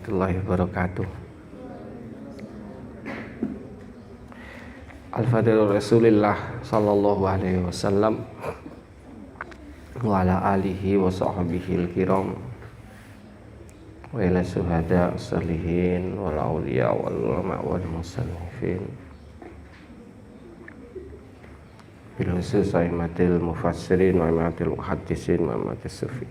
warahmatullahi wabarakatuh. Al-Fadhil Rasulillah sallallahu alaihi wasallam wa ala alihi wa sahbihi al-kiram wa ila syuhada salihin wal awliya wal ulama wal musannifin bil khusus aimatil mufassirin wa aimatil muhaddisin wa aimatis sufi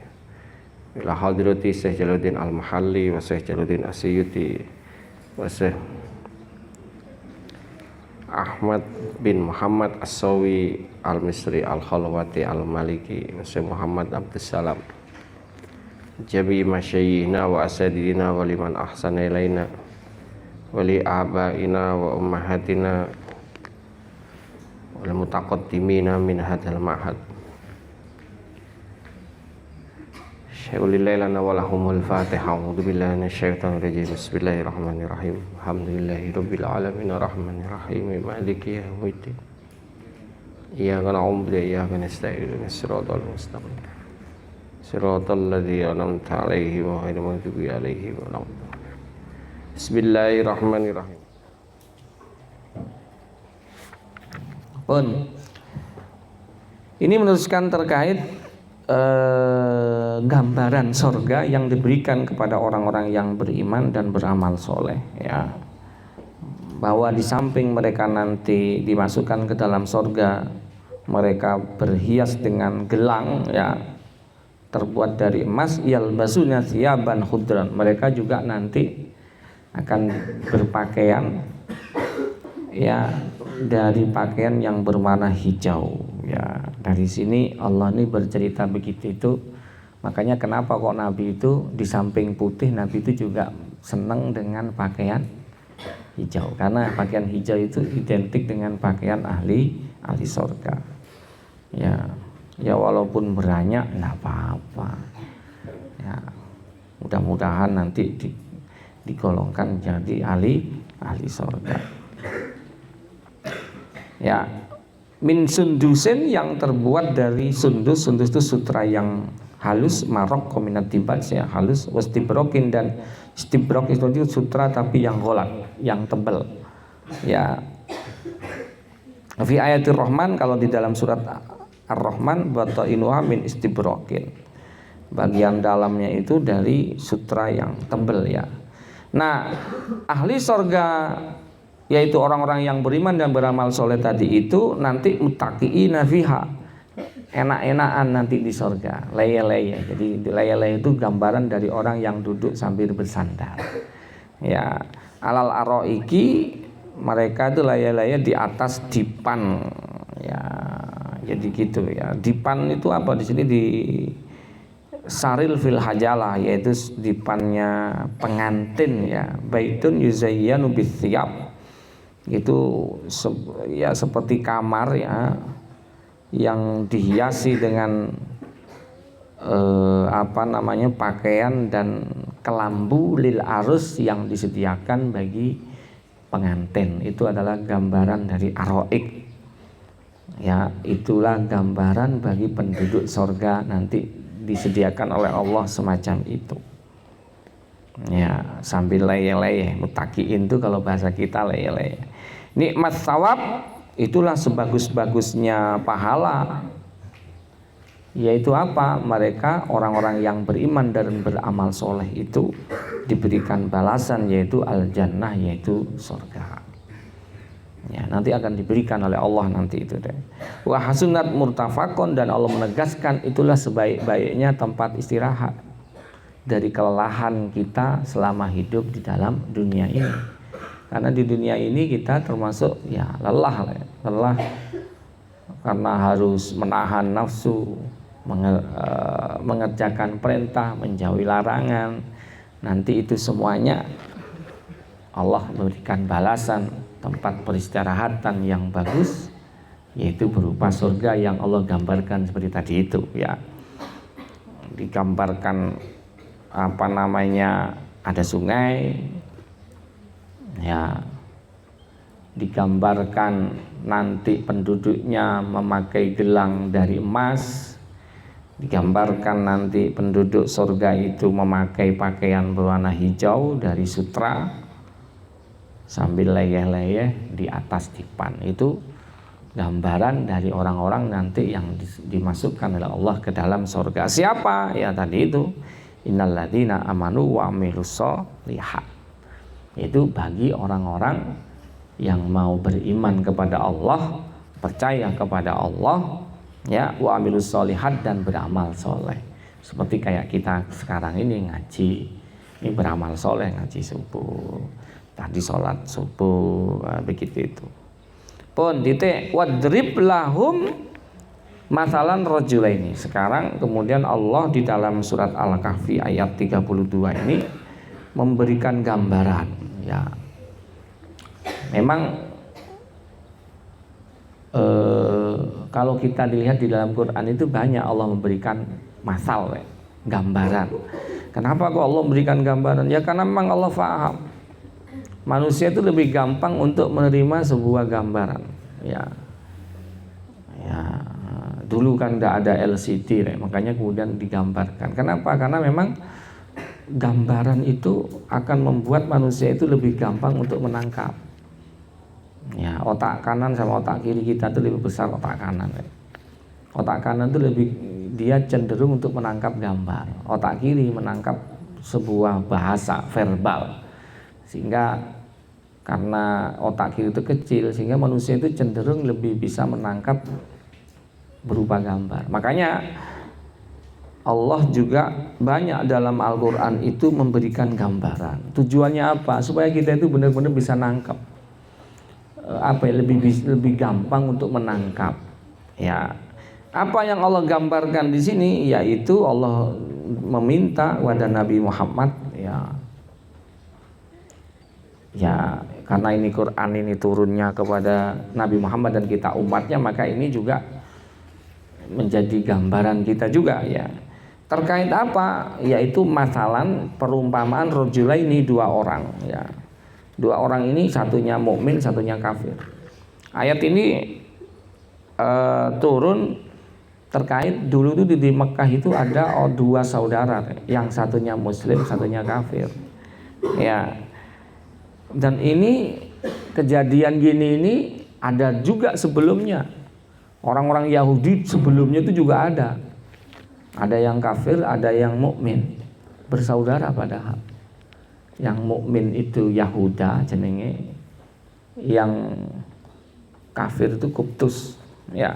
ila hadrati Syekh Jalaluddin Al-Mahalli wa Syekh Jalaluddin As-Suyuti wa Syekh Ahmad bin Muhammad As-Sawi Al-Misri Al-Khalwati Al-Maliki Syekh Muhammad Abdus Salam Jabi masyayikhina wa asadidina wa liman ahsana ilaina wa li abaina wa ummahatina wal mutaqaddimina min hadzal ma'had Syai'ulillahi lana wa lahumul Fatiha. A'udzu billahi minasyaitonir rajim. Bismillahirrahmanirrahim. Alhamdulillahirabbil alamin arrahmanir rahim maliki yaumiddin. Iyyaka na'budu wa iyyaka nasta'in ihdinas siratal mustaqim. Siratal ladzina an'amta 'alaihim ghairil maghdubi 'alaihim waladdallin. Bismillahirrahmanirrahim. Pun ini meneruskan terkait gambaran sorga yang diberikan kepada orang-orang yang beriman dan beramal soleh, ya, bahwa di samping mereka nanti dimasukkan ke dalam sorga, mereka berhias dengan gelang, ya, terbuat dari emas, yalbasuna thiyaban khudran, mereka juga nanti akan berpakaian, ya, dari pakaian yang berwarna hijau. Ya, dari sini Allah ini bercerita begitu itu. Makanya kenapa kok Nabi itu di samping putih, Nabi itu juga senang dengan pakaian hijau, karena pakaian hijau itu identik dengan pakaian ahli sorga. Ya, ya walaupun beranyak nggak apa-apa. Ya, mudah-mudahan nanti digolongkan jadi ahli sorga. Ya, min sundusin, yang terbuat dari sundus. Sundus itu sutra yang halus, marok kominat tibat, ya, halus. Wastibrokin, dan stibrok itu sutra tapi yang golak, yang tebal. Ya, fi ayatir Rahman, kalau di dalam surat Ar-Rahman, batainuha min istibrokin, bagian dalamnya itu dari sutra yang tebal, ya. Nah, ahli sorga, yaitu orang-orang yang beriman dan beramal soleh tadi itu nanti muttaqiina fiha, enak-enakan nanti di sorga, leye-leye. Jadi leye-leye itu gambaran dari orang yang duduk sambil bersandar, ya, alal aroiki, mereka itu leye-leye di atas dipan, ya. Jadi gitu, ya. Dipan itu apa di sini? Di saril fil hajalah, yaitu dipannya pengantin, ya. Baitun yuzayyanu bithiyab, itu ya seperti kamar, ya, yang dihiasi dengan pakaian dan kelambu lil arus yang disediakan bagi pengantin. Itu adalah gambaran dari aroik, ya. Itulah gambaran bagi penduduk sorga, nanti disediakan oleh Allah semacam itu, ya, sambil leye-leye. Mutakiin itu kalau bahasa kita leye-leye. Nikmat thawab, itulah sebagus-bagusnya pahala, yaitu apa? Mereka orang-orang yang beriman dan beramal soleh itu diberikan balasan, yaitu al-jannah, yaitu surga, ya, nanti akan diberikan oleh Allah nanti itu deh. Wa hasunat murtafakon, dan Allah menegaskan itulah sebaik-baiknya tempat istirahat dari kelelahan kita selama hidup di dalam dunia ini. Karena di dunia ini kita termasuk, ya, lelah karena harus menahan nafsu, mengerjakan perintah, menjauhi larangan. Nanti itu semuanya Allah memberikan balasan, tempat peristirahatan yang bagus, yaitu berupa surga yang Allah gambarkan seperti tadi itu, ya. Digambarkan ada sungai, ya, digambarkan nanti penduduknya memakai gelang dari emas, Digambarkan nanti penduduk surga itu memakai pakaian berwarna hijau dari sutra sambil leyeh-leyeh di atas dipan. Itu gambaran dari orang-orang nanti yang dimasukkan oleh Allah ke dalam surga. Siapa? Ya tadi itu, innalladzina amanu wa amilus sholihat. Itu bagi orang-orang yang mau beriman kepada Allah, percaya kepada Allah, ya, wa amilus sholihat, dan beramal soleh. Seperti kayak kita sekarang ini ngaji, ini beramal soleh, ngaji subuh, tadi sholat subuh, begitu itu. Pun titik wadrib lahum masalan rajulaini. Sekarang kemudian Allah di dalam surat Al-Kahfi ayat 32 ini memberikan gambaran, ya. Memang kalau kita dilihat di dalam Quran itu banyak Allah memberikan masal, gambaran. Kenapa kok Allah memberikan gambaran? Ya karena memang Allah faham manusia itu lebih gampang untuk menerima sebuah gambaran. Ya, dulu kan tidak ada LCD, makanya kemudian digambarkan. Kenapa? Karena memang gambaran itu akan membuat manusia itu lebih gampang untuk menangkap. Ya, otak kanan sama otak kiri kita itu lebih besar otak kanan. Otak kanan itu dia cenderung untuk menangkap gambar. Otak kiri menangkap sebuah bahasa verbal. Sehingga karena otak kiri itu kecil, sehingga manusia itu cenderung lebih bisa menangkap berupa gambar. Makanya Allah juga banyak dalam Al-Quran itu memberikan gambaran. Tujuannya apa? Supaya kita itu benar-benar bisa nangkap. Lebih gampang untuk menangkap. Ya, apa yang Allah gambarkan di sini yaitu Allah meminta kepada Nabi Muhammad, ya karena ini Quran ini turunnya kepada Nabi Muhammad dan kita umatnya, maka ini juga menjadi gambaran kita juga, ya. Terkait apa? Yaitu masalan perumpamaan rajulaini, dua orang, ya. Dua orang ini satunya mukmin, satunya kafir. Ayat ini turun terkait dulu itu di Mekah itu ada dua saudara, yang satunya muslim, satunya kafir. Ya. Dan ini kejadian gini ini ada juga sebelumnya. Orang-orang Yahudi sebelumnya itu juga ada. Ada yang kafir, ada yang mukmin, bersaudara padahal. Yang mukmin itu Yahuda jenenge, yang kafir itu Kuptus, ya.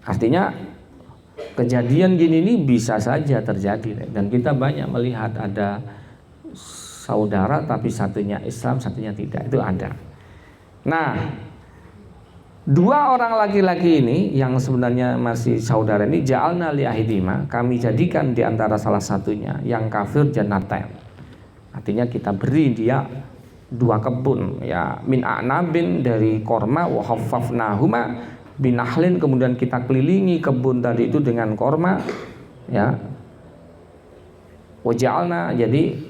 Artinya kejadian gini ini bisa saja terjadi, dan kita banyak melihat ada saudara tapi satunya Islam, satunya tidak, itu ada. Nah, dua orang laki-laki ini yang sebenarnya masih saudara ini, ja'alna li ahidima, kami jadikan di antara salah satunya yang kafir jannatain. Artinya kita beri dia dua kebun, ya, min a'nabin, dari korma, wa haffafnahuma binahlin, kemudian kita kelilingi kebun tadi itu dengan korma, ya. Waja'alna, jadi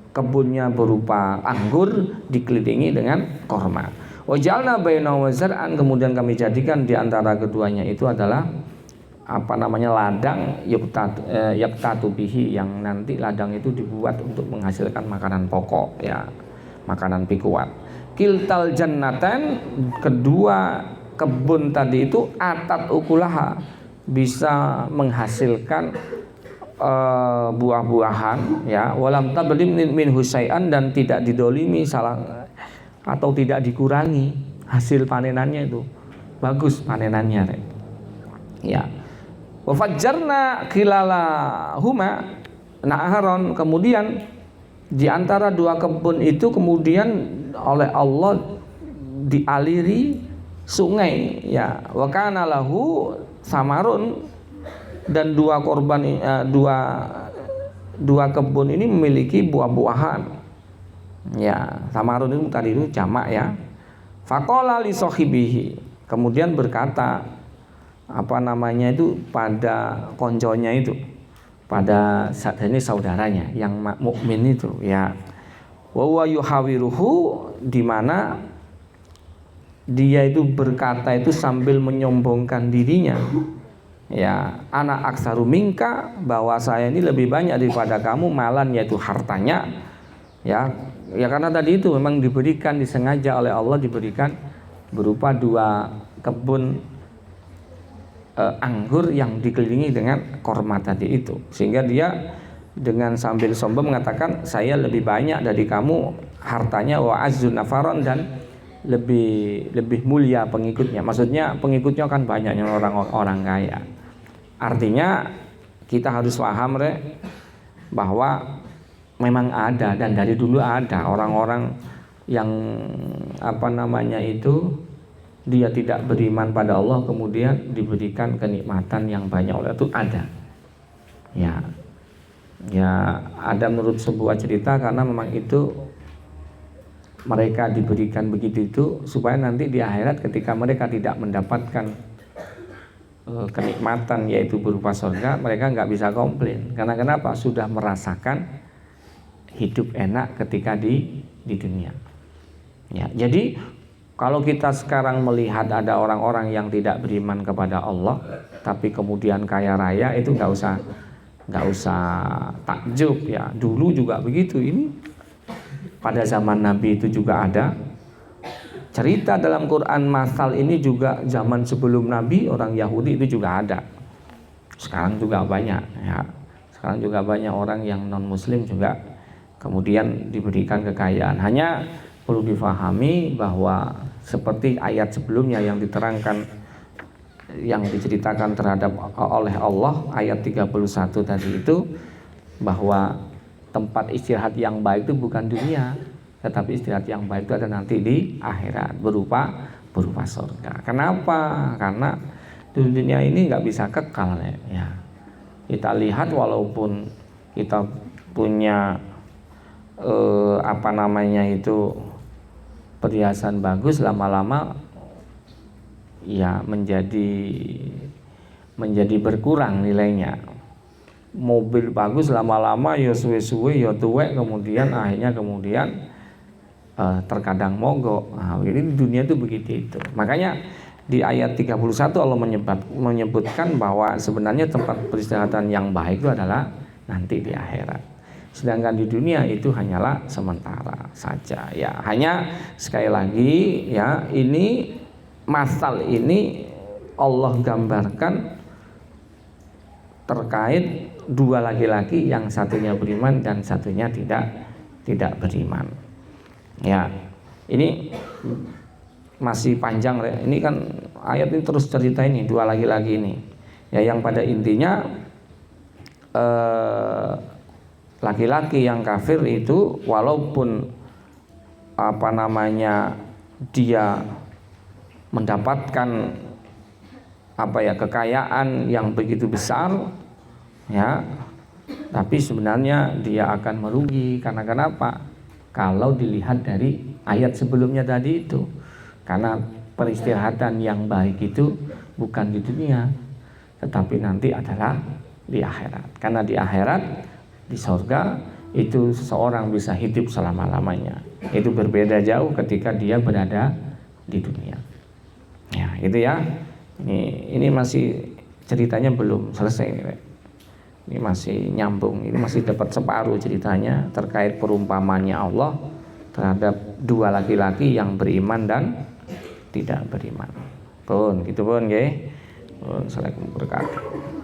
kebunnya berupa anggur dikelilingi dengan korma. Waja'alna bainahu wazar'an, kemudian kami jadikan di antara keduanya itu adalah ladang yaktatu bihi, yang nanti ladang itu dibuat untuk menghasilkan makanan pokok, ya, makanan pikuat. Kiltal jannatan, kedua kebun tadi itu atat ukulaha, bisa menghasilkan buah-buahan, ya, walam tablim min husai'an, dan tidak didolimi salah atau tidak dikurangi hasil panenannya, itu bagus panenannya, ya. Wa fajjarna khilalahuma naharon, kemudian di antara dua kebun itu kemudian oleh Allah dialiri sungai, ya. Wa kana lahu samarun, dan dua kebun ini memiliki buah-buahan, ya. Samarun itu tadi itu jamak, ya. Faqala li sahibihi, kemudian berkata itu pada konconya itu, pada ini saudaranya yang mukmin itu, ya. Wa huwa yuhawiruhu, di mana dia itu berkata itu sambil menyombongkan dirinya, ya anak aksaru minka, bahwa saya ini lebih banyak daripada kamu malan, yaitu hartanya. Ya karena tadi itu memang diberikan, disengaja oleh Allah diberikan berupa 2 kebun anggur yang dikelilingi dengan korma tadi itu, sehingga dia dengan sambil sombong mengatakan saya lebih banyak dari kamu hartanya, wa azzun nafaron, dan lebih mulia pengikutnya. Maksudnya pengikutnya kan banyak yang orang kaya. Artinya kita harus paham bahwa memang ada, dan dari dulu ada orang-orang yang dia tidak beriman pada Allah kemudian diberikan kenikmatan yang banyak oleh itu, ada. Ya ada menurut sebuah cerita, karena memang itu mereka diberikan begitu itu supaya nanti di akhirat ketika mereka tidak mendapatkan kenikmatan yaitu berupa surga, mereka nggak bisa komplain. Karena kenapa? Sudah merasakan hidup enak ketika di dunia. Ya, jadi kalau kita sekarang melihat ada orang-orang yang tidak beriman kepada Allah tapi kemudian kaya raya, itu nggak usah takjub ya. Dulu juga begitu. Ini pada zaman Nabi itu juga ada cerita dalam Quran. Masal ini juga zaman sebelum Nabi, orang Yahudi itu juga ada. Sekarang juga banyak ya. Sekarang juga banyak orang yang non muslim juga kemudian diberikan kekayaan. Hanya perlu difahami bahwa seperti ayat sebelumnya yang diterangkan, yang diceritakan terhadap oleh Allah ayat 31 tadi itu, bahwa tempat istirahat yang baik itu bukan dunia, tetapi istirahat yang baik itu ada nanti di akhirat berupa surga. Kenapa? Karena di dunia ini nggak bisa kekal ya. Kita lihat walaupun kita punya perhiasan bagus, lama-lama ya menjadi berkurang nilainya. Mobil bagus lama-lama ya suwe-suwe ya tuwek, kemudian akhirnya terkadang mogok. Nah, jadi di dunia itu begitu itu. Makanya di ayat 31 Allah menyebutkan bahwa sebenarnya tempat peristirahatan yang baik itu adalah nanti di akhirat. Sedangkan di dunia itu hanyalah sementara saja ya. Hanya sekali lagi ya, ini masal ini Allah gambarkan terkait 2 laki-laki, yang satunya beriman dan satunya tidak beriman. Ya, ini masih panjang. Ini kan ayat ini terus cerita ini 2 laki-laki ini. Ya, yang pada intinya laki-laki yang kafir itu walaupun dia mendapatkan kekayaan yang begitu besar ya, tapi sebenarnya dia akan merugi. Karena kenapa? Kalau dilihat dari ayat sebelumnya tadi itu, karena peristirahatan yang baik itu bukan di dunia tetapi nanti adalah di akhirat. Karena di akhirat, di surga itu seseorang bisa hidup selama-lamanya. Itu berbeda jauh ketika dia berada di dunia. Ya, itu ya. Ini masih ceritanya belum selesai ini. Ini masih nyambung. Ini masih dapat separuh ceritanya terkait perumpamannya Allah terhadap 2 laki-laki yang beriman dan tidak beriman. Pun gitu pun nggih. Assalamualaikum warahmatullahi wabarakatuh.